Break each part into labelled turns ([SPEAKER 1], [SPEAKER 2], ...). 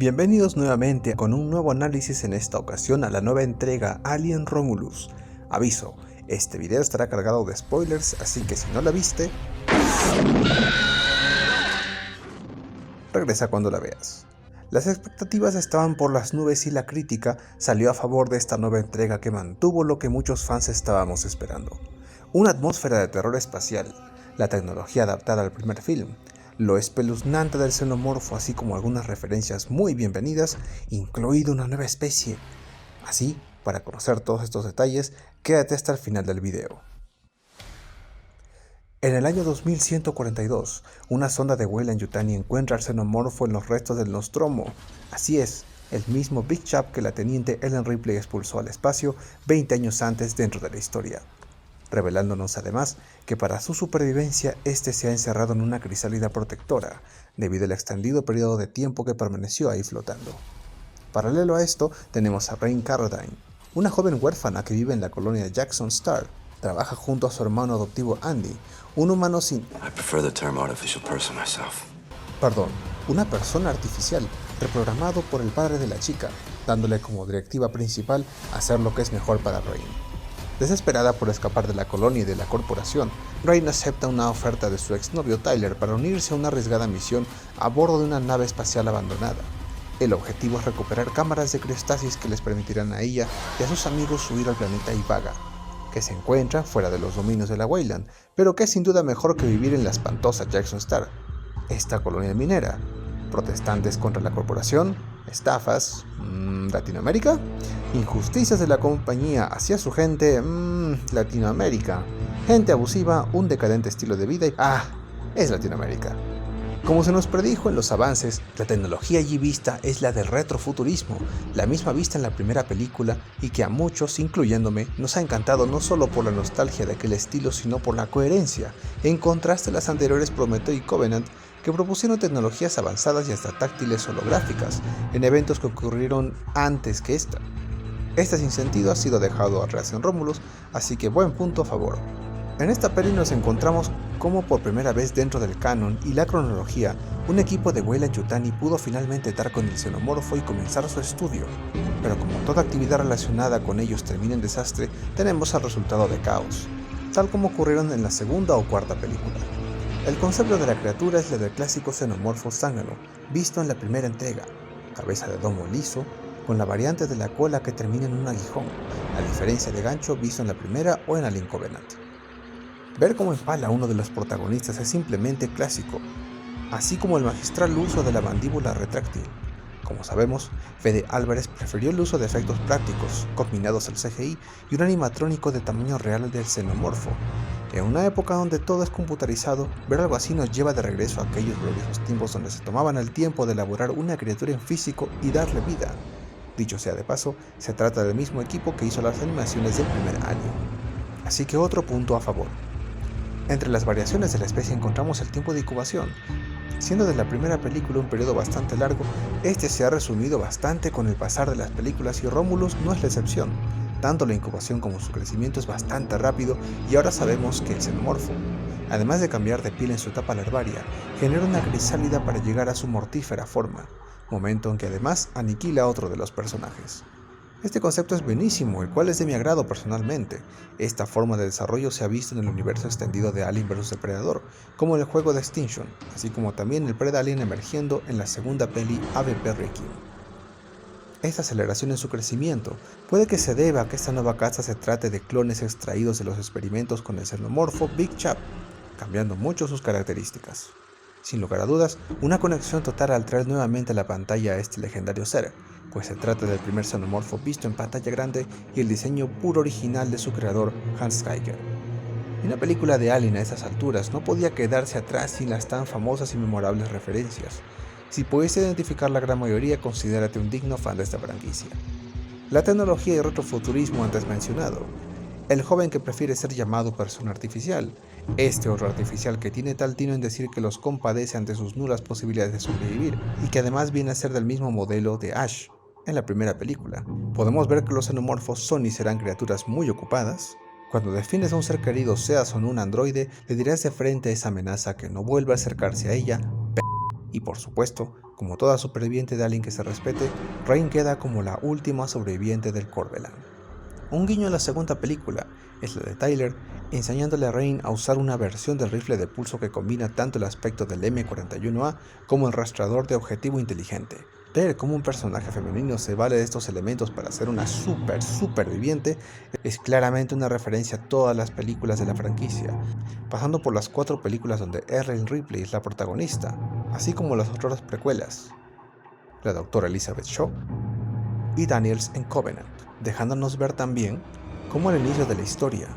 [SPEAKER 1] Bienvenidos nuevamente con un nuevo análisis, en esta ocasión a la nueva entrega Alien Romulus. Aviso, este video estará cargado de spoilers, así que si no la viste, regresa cuando la veas. Las expectativas estaban por las nubes y la crítica salió a favor de esta nueva entrega que mantuvo lo que muchos fans estábamos esperando. Una atmósfera de terror espacial, la tecnología adaptada al primer film, lo espeluznante del xenomorfo, así como algunas referencias muy bienvenidas, incluido una nueva especie. Así, para conocer todos estos detalles, quédate hasta el final del video. En el año 2142, una sonda de Weyland-Yutani encuentra al xenomorfo en los restos del Nostromo. Así es, el mismo Big Chap que la teniente Ellen Ripley expulsó al espacio 20 años antes dentro de la historia, revelándonos además que para su supervivencia este se ha encerrado en una crisálida protectora, debido al extendido periodo de tiempo que permaneció ahí flotando. Paralelo a esto, tenemos a Rain Carradine, una joven huérfana que vive en la colonia Jackson Star. Trabaja junto a su hermano adoptivo Andy, un humano una persona artificial, reprogramado por el padre de la chica, dándole como directiva principal hacer lo que es mejor para Rain. Desesperada por escapar de la colonia y de la corporación, Rain acepta una oferta de su exnovio Tyler para unirse a una arriesgada misión a bordo de una nave espacial abandonada. El objetivo es recuperar cámaras de criostasis que les permitirán a ella y a sus amigos huir al planeta Ivaga, que se encuentra fuera de los dominios de la Weyland, pero que es sin duda mejor que vivir en la espantosa Jackson Star, esta colonia minera. Protestantes contra la corporación, estafas, Latinoamérica, injusticias de la compañía hacia su gente, Latinoamérica, gente abusiva, un decadente estilo de vida y es Latinoamérica. Como se nos predijo en los avances, la tecnología allí vista es la del retrofuturismo, la misma vista en la primera película y que a muchos, incluyéndome, nos ha encantado no solo por la nostalgia de aquel estilo, sino por la coherencia, en contraste a las anteriores Prometeo y Covenant, que propusieron tecnologías avanzadas y hasta táctiles holográficas, en eventos que ocurrieron antes que esta. Este sinsentido ha sido dejado atrás en Romulus, así que buen punto a favor. En esta peli nos encontramos como por primera vez dentro del canon y la cronología, un equipo de Weyland-Yutani pudo finalmente dar con el xenomorfo y comenzar su estudio. Pero como toda actividad relacionada con ellos termina en desastre, tenemos el resultado de caos, tal como ocurrieron en la segunda o cuarta película. El concepto de la criatura es el del clásico xenomorfo zángano, visto en la primera entrega, cabeza de domo liso, con la variante de la cola que termina en un aguijón, a diferencia de gancho visto en la primera o en Alien Covenant. Ver cómo empala a uno de los protagonistas es simplemente clásico, así como el magistral uso de la mandíbula retráctil. Como sabemos, Fede Álvarez prefirió el uso de efectos prácticos, combinados al CGI y un animatrónico de tamaño real del xenomorfo. En una época donde todo es computarizado, ver algo así nos lleva de regreso a aquellos gloriosos tiempos donde se tomaban el tiempo de elaborar una criatura en físico y darle vida. Dicho sea de paso, se trata del mismo equipo que hizo las animaciones del primer Alien. Así que otro punto a favor. Entre las variaciones de la especie encontramos el tiempo de incubación. Siendo de la primera película un periodo bastante largo, este se ha resumido bastante con el pasar de las películas y Romulus no es la excepción. Tanto la incubación como su crecimiento es bastante rápido y ahora sabemos que el xenomorfo, además de cambiar de piel en su etapa larvaria, genera una crisálida para llegar a su mortífera forma, momento en que además aniquila a otro de los personajes. Este concepto es buenísimo, el cual es de mi agrado personalmente. Esta forma de desarrollo se ha visto en el universo extendido de Alien vs Depredador, como en el juego de Extinction, así como también el Predalien emergiendo en la segunda peli AVP Requiem. Esta aceleración en su crecimiento puede que se deba a que esta nueva caza se trate de clones extraídos de los experimentos con el xenomorfo Big Chap, cambiando mucho sus características. Sin lugar a dudas, una conexión total al traer nuevamente a la pantalla a este legendario ser, pues se trata del primer xenomorfo visto en pantalla grande y el diseño puro original de su creador, Hans Geiger. Y una película de Alien a esas alturas no podía quedarse atrás sin las tan famosas y memorables referencias. Si puedes identificar la gran mayoría, considérate un digno fan de esta franquicia. La tecnología y retrofuturismo antes mencionado. El joven que prefiere ser llamado persona artificial. Este otro artificial que tiene tal tino en decir que los compadece ante sus nulas posibilidades de sobrevivir y que además viene a ser del mismo modelo de Ash. En la primera película, podemos ver que los xenomorfos son y serán criaturas muy ocupadas. Cuando defines a un ser querido, seas o no un androide, le dirás de frente a esa amenaza que no vuelva a acercarse a ella, y por supuesto, Como toda superviviente de Alien que se respete, Rain queda como la última sobreviviente del Corbelan. Un guiño a la segunda película es la de Tyler enseñándole a Rain a usar una versión del rifle de pulso que combina tanto el aspecto del M41A como el rastreador de objetivo inteligente. Ver cómo un personaje femenino se vale de estos elementos para ser una superviviente es claramente una referencia a todas las películas de la franquicia, pasando por las 4 películas donde Erin Ripley es la protagonista, así como las otras precuelas, la doctora Elizabeth Shaw y Daniels en Covenant, dejándonos ver también cómo al inicio de la historia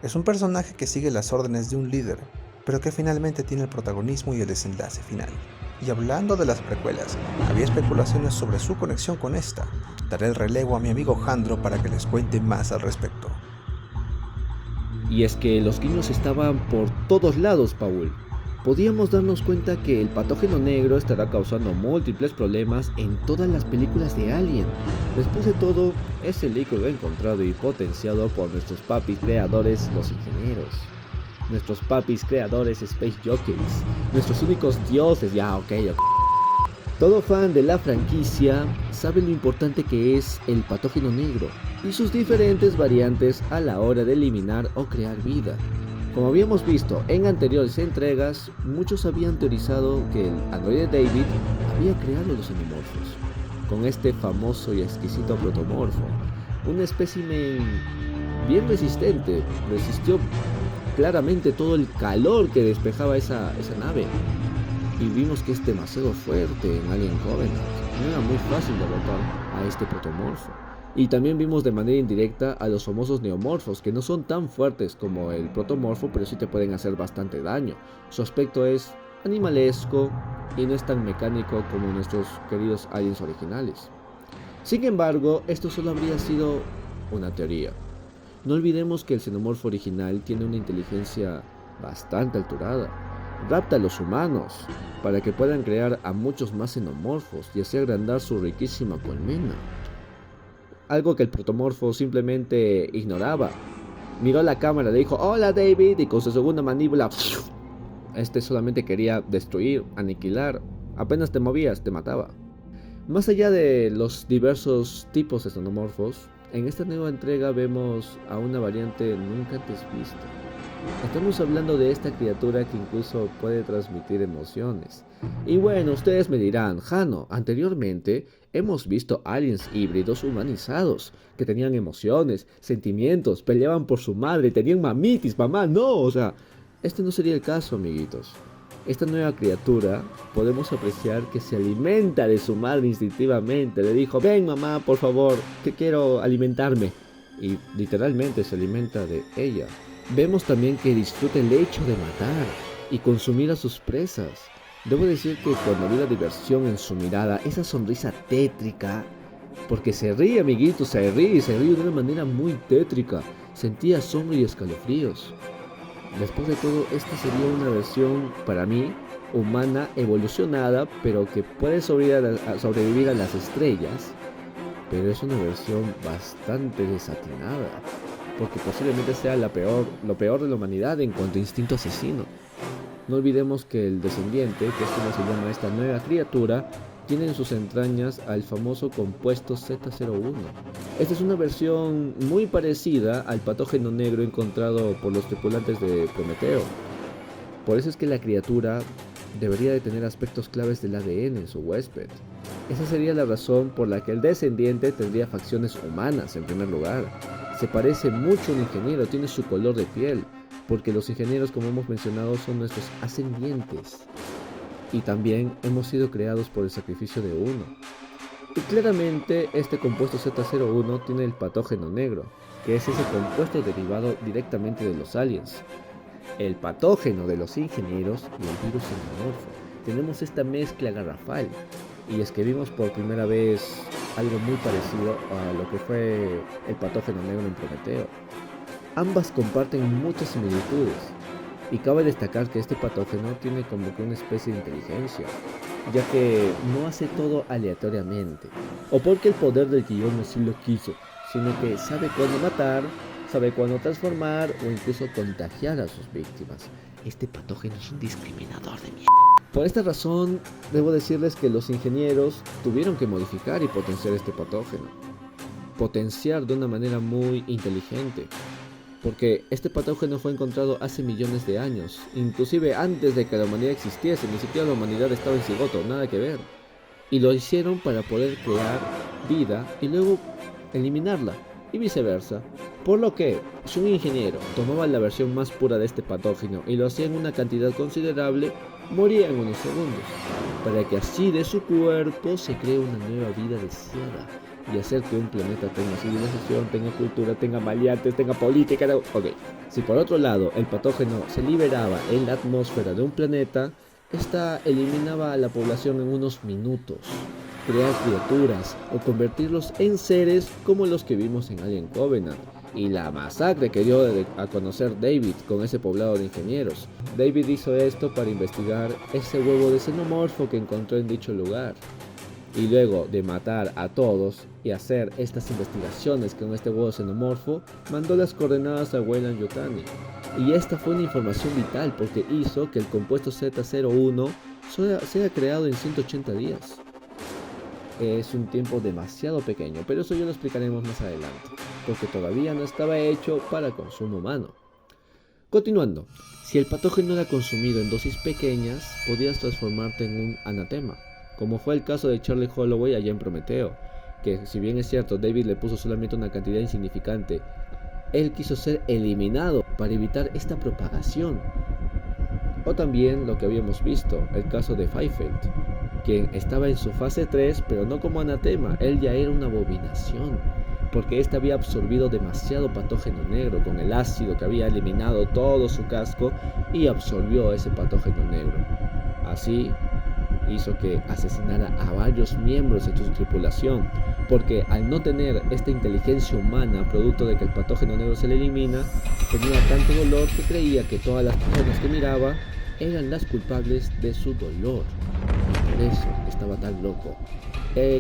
[SPEAKER 1] es un personaje que sigue las órdenes de un líder, pero que finalmente tiene el protagonismo y el desenlace final. Y hablando de las precuelas, había especulaciones sobre su conexión con esta. Daré el relevo a mi amigo Jandro para que les cuente más al respecto.
[SPEAKER 2] Y es que los guiños estaban por todos lados, Paul. Podíamos darnos cuenta que el patógeno negro estará causando múltiples problemas en todas las películas de Alien. Después de todo, es el líquido encontrado y potenciado por nuestros papis creadores, los ingenieros. Nuestros papis creadores Space Jockeys, nuestros únicos dioses, ok. Todo fan de la franquicia sabe lo importante que es el patógeno negro y sus diferentes variantes a la hora de eliminar o crear vida. Como habíamos visto en anteriores entregas, muchos habían teorizado que el androide David había creado los xenomorfos, con este famoso y exquisito protomorfo, un espécimen bien resistente, resistió claramente todo el calor que despejaba esa nave, y vimos que es demasiado fuerte en Alien Covenant, no era muy fácil derrotar a este protomorfo. Y también vimos de manera indirecta a los famosos neomorfos, que no son tan fuertes como el protomorfo, pero sí te pueden hacer bastante daño. Su aspecto es animalesco y no es tan mecánico como nuestros queridos aliens originales. Sin embargo, esto solo habría sido una teoría. No olvidemos que el xenomorfo original tiene una inteligencia bastante alturada. Rapta a los humanos para que puedan crear a muchos más xenomorfos y así agrandar su riquísima colmena. Algo que el protomorfo simplemente ignoraba. Miró a la cámara, le dijo "Hola David" y con su segunda mandíbula este solamente quería destruir, aniquilar. Apenas te movías, te mataba. Más allá de los diversos tipos de xenomorfos, en esta nueva entrega vemos a una variante nunca antes vista. Estamos hablando de esta criatura que incluso puede transmitir emociones. Y bueno, ustedes me dirán, Jano, anteriormente hemos visto aliens híbridos humanizados, que tenían emociones, sentimientos, peleaban por su madre, tenían mamitis, mamá, no, este no sería el caso, amiguitos. Esta nueva criatura podemos apreciar que se alimenta de su madre instintivamente. Le dijo, ven mamá, por favor, que quiero alimentarme. Y literalmente se alimenta de ella. Vemos también que disfruta el hecho de matar y consumir a sus presas. Debo decir que cuando vi la diversión en su mirada, esa sonrisa tétrica, porque se ríe, amiguito, se ríe de una manera muy tétrica, sentía asombro y escalofríos. Después de todo, esta sería una versión, para mí, humana evolucionada, pero que puede sobrevivir a las estrellas, pero es una versión bastante desatinada, porque posiblemente sea lo peor de la humanidad en cuanto a instinto asesino. No olvidemos que el descendiente, que es como se llama esta nueva criatura, tiene en sus entrañas al famoso compuesto Z01. Esta es una versión muy parecida al patógeno negro encontrado por los tripulantes de Prometeo. Por eso es que la criatura debería de tener aspectos claves del ADN en su huésped. Esa sería la razón por la que el descendiente tendría facciones humanas en primer lugar. Se parece mucho a un ingeniero, tiene su color de piel, porque los ingenieros, como hemos mencionado, son nuestros ascendientes. Y también hemos sido creados por el sacrificio de uno. Y claramente este compuesto Z01 tiene el patógeno negro, que es ese compuesto derivado directamente de los aliens. El patógeno de los ingenieros y el virus xenomorfo. Tenemos esta mezcla garrafal. Y es que vimos por primera vez algo muy parecido a lo que fue el patógeno negro en Prometeo. Ambas comparten muchas similitudes. Y cabe destacar que este patógeno tiene como que una especie de inteligencia, ya que no hace todo aleatoriamente, o porque el poder del guión así lo quiso, sino que sabe cuándo matar, sabe cuándo transformar o incluso contagiar a sus víctimas. Este patógeno es un discriminador de mierda. Por esta razón, debo decirles que los ingenieros tuvieron que modificar y potenciar este patógeno. Potenciar de una manera muy inteligente. Porque este patógeno fue encontrado hace millones de años, inclusive antes de que la humanidad existiese, ni siquiera la humanidad estaba en cigoto, nada que ver. Y lo hicieron para poder crear vida y luego eliminarla, y viceversa. Por lo que, si un ingeniero tomaba la versión más pura de este patógeno y lo hacía en una cantidad considerable, moría en unos segundos, para que así de su cuerpo se cree una nueva vida deseada y hacer que un planeta tenga civilización, tenga cultura, tenga maleantes, tenga política. Ok, si por otro lado el patógeno se liberaba en la atmósfera de un planeta, esta eliminaba a la población en unos minutos. Crear criaturas o convertirlos en seres como los que vimos en Alien Covenant y la masacre que dio a conocer David con ese poblado de ingenieros. David hizo esto para investigar ese huevo de xenomorfo que encontró en dicho lugar. Y luego de matar a todos y hacer estas investigaciones con este huevo xenomorfo, mandó las coordenadas a Weyland-Yutani. Y esta fue una información vital porque hizo que el compuesto Z01 sea creado en 180 días. Es un tiempo demasiado pequeño, pero eso ya lo explicaremos más adelante, porque todavía no estaba hecho para consumo humano. Continuando, si el patógeno era consumido en dosis pequeñas, podías transformarte en un anatema, como fue el caso de Charlie Holloway allá en Prometeo, que si bien es cierto David le puso solamente una cantidad insignificante, él quiso ser eliminado para evitar esta propagación. O también lo que habíamos visto, el caso de Fifield, quien estaba en su fase 3, pero no como anatema, él ya era una abominación, porque éste había absorbido demasiado patógeno negro con el ácido que había eliminado todo su casco y absorbió ese patógeno negro. Así hizo que asesinara a varios miembros de su tripulación, porque al no tener esta inteligencia humana producto de que el patógeno negro se le elimina, tenía tanto dolor que creía que todas las personas que miraba eran las culpables de su dolor. Por eso estaba tan loco.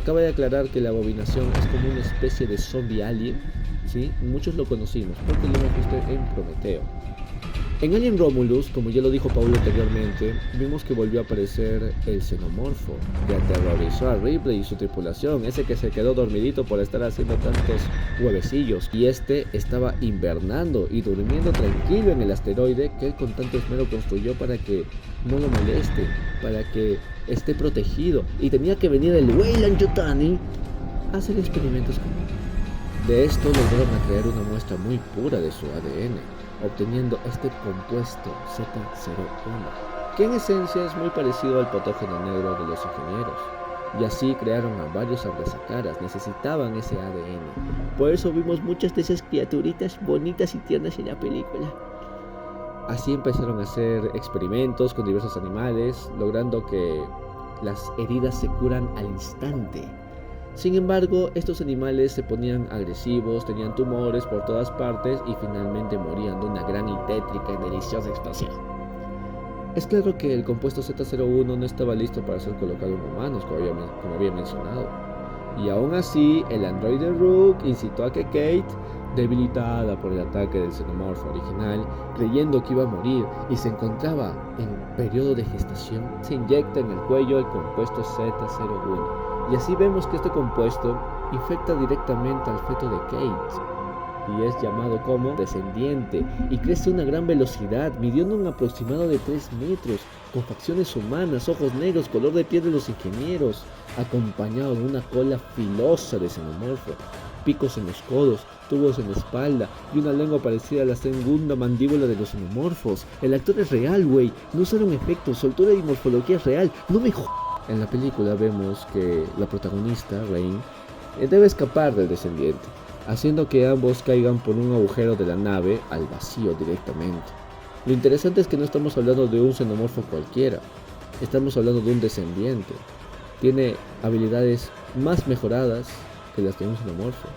[SPEAKER 2] Cabe de aclarar que la abominación es como una especie de zombie alien, ¿sí? Muchos lo conocimos porque lo hemos visto en Prometeo. En Alien Romulus, como ya lo dijo Paulo anteriormente, vimos que volvió a aparecer el xenomorfo, que aterrorizó a Ripley y su tripulación, ese que se quedó dormidito por estar haciendo tantos huevecillos, y este estaba invernando y durmiendo tranquilo en el asteroide que él con tanto esmero construyó para que no lo moleste, para que esté protegido, y tenía que venir el Weyland-Yutani a hacer experimentos con él. De esto lograron atraer una muestra muy pura de su ADN, obteniendo este compuesto Z01, que en esencia es muy parecido al patógeno negro de los ingenieros, y así crearon a varios abrazacaras, necesitaban ese ADN, por eso vimos muchas de esas criaturitas bonitas y tiernas en la película. Así empezaron a hacer experimentos con diversos animales, logrando que las heridas se curan al instante. Sin embargo, estos animales se ponían agresivos, tenían tumores por todas partes y finalmente morían de una gran y tétrica y deliciosa explosión. Es claro que el compuesto Z01 no estaba listo para ser colocado en humanos, como había mencionado. Y aún así, el androide Rook incitó a que Kate, debilitada por el ataque del xenomorfo original, creyendo que iba a morir y se encontraba en periodo de gestación, se inyecta en el cuello el compuesto Z01. Y así vemos que este compuesto infecta directamente al feto de Kate y es llamado como descendiente y crece a una gran velocidad, midiendo un aproximado de 3 metros, con facciones humanas, ojos negros, color de piel de los ingenieros, acompañado de una cola filosa de xenomorfo, picos en los codos, tubos en la espalda y una lengua parecida a la segunda mandíbula de los xenomorfos. El actor es real, güey, no usaron efectos, soltura y morfología es real, no me En la película vemos que la protagonista, Rain, debe escapar del descendiente, haciendo que ambos caigan por un agujero de la nave al vacío directamente. Lo interesante es que no estamos hablando de un xenomorfo cualquiera, estamos hablando de un descendiente. Tiene habilidades más mejoradas que las de un xenomorfo.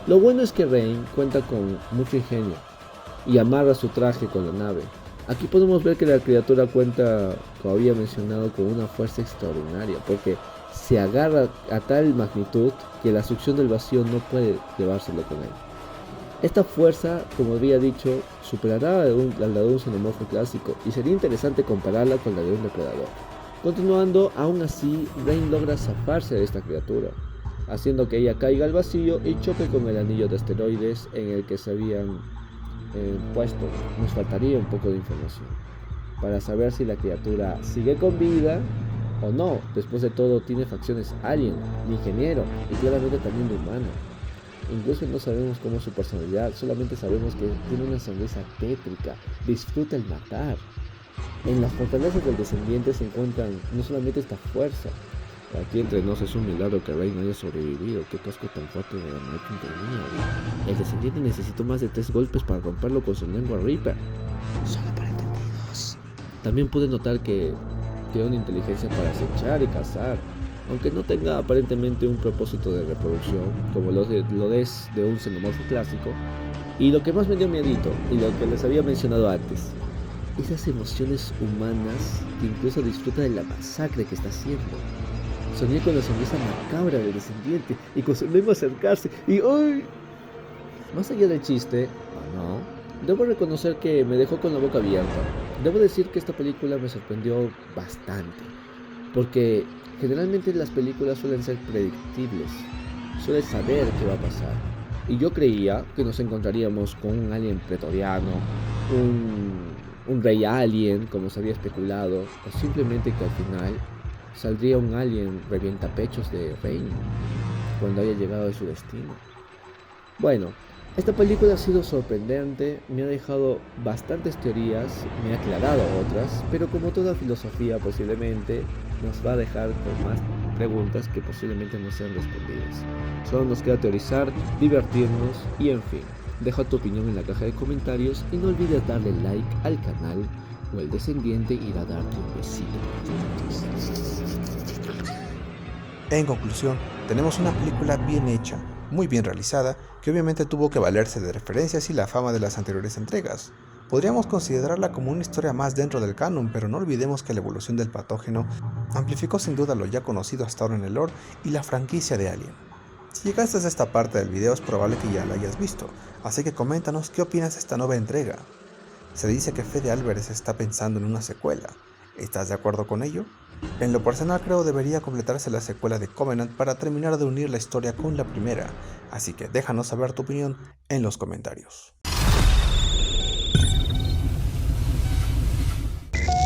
[SPEAKER 2] Lo bueno es que Rain cuenta con mucho ingenio y amarra su traje con la nave. Aquí podemos ver que la criatura cuenta, como había mencionado, con una fuerza extraordinaria, porque se agarra a tal magnitud que la succión del vacío no puede llevárselo con él. Esta fuerza, como había dicho, superará a la de un xenomorfo clásico y sería interesante compararla con la de un depredador. Continuando, aún así, Rain logra zafarse de esta criatura, haciendo que ella caiga al vacío y choque con el anillo de asteroides en el que se habían puesto. Nos faltaría un poco de información para saber si la criatura sigue con vida o no. Después de todo, tiene facciones alien, de ingeniero y claramente también de humano. Incluso no sabemos cómo es su personalidad, solamente sabemos que tiene una sonrisa tétrica, disfruta el matar. En las fortalezas del descendiente se encuentran no solamente esta fuerza. Aquí entre nos es un milagro que Rey no haya sobrevivido. Qué casco tan fuerte de la Night tenía. El descendiente necesitó más de 3 golpes para romperlo con su lengua Reaper. Solo para entendidos. También pude notar que tiene una inteligencia para acechar y cazar, aunque no tenga aparentemente un propósito de reproducción, como lo es de un xenomorfo clásico. Y lo que más me dio miedito, y lo que les había mencionado antes, esas emociones humanas que incluso disfruta de la masacre que está haciendo. Soñé con la sonrisa macabra del descendiente y con su lengua acercarse y ¡ay! Más allá del chiste, o no, debo reconocer que me dejó con la boca abierta. Debo decir que esta película me sorprendió bastante, porque generalmente las películas suelen ser predictibles, sueles saber qué va a pasar. Y yo creía que nos encontraríamos con un alien pretoriano, un rey alien, como se había especulado, o simplemente que al final saldría un alien revientapechos de Rain cuando haya llegado a su destino. Bueno, esta película ha sido sorprendente, me ha dejado bastantes teorías, me ha aclarado otras, pero como toda filosofía posiblemente nos va a dejar con más preguntas que posiblemente no sean respondidas. Solo nos queda teorizar, divertirnos y en fin. Deja tu opinión en la caja de comentarios y no olvides darle like al canal o el descendiente irá a darte un besito por los dientes.
[SPEAKER 1] En conclusión, tenemos una película bien hecha, muy bien realizada, que obviamente tuvo que valerse de referencias y la fama de las anteriores entregas. Podríamos considerarla como una historia más dentro del canon, pero no olvidemos que la evolución del patógeno amplificó sin duda lo ya conocido hasta ahora en el lore y la franquicia de Alien. Si llegaste a esta parte del video es probable que ya la hayas visto, así que coméntanos qué opinas de esta nueva entrega. Se dice que Fede Álvarez está pensando en una secuela. ¿Estás de acuerdo con ello? En lo personal creo debería completarse la secuela de Covenant para terminar de unir la historia con la primera, así que déjanos saber tu opinión en los comentarios.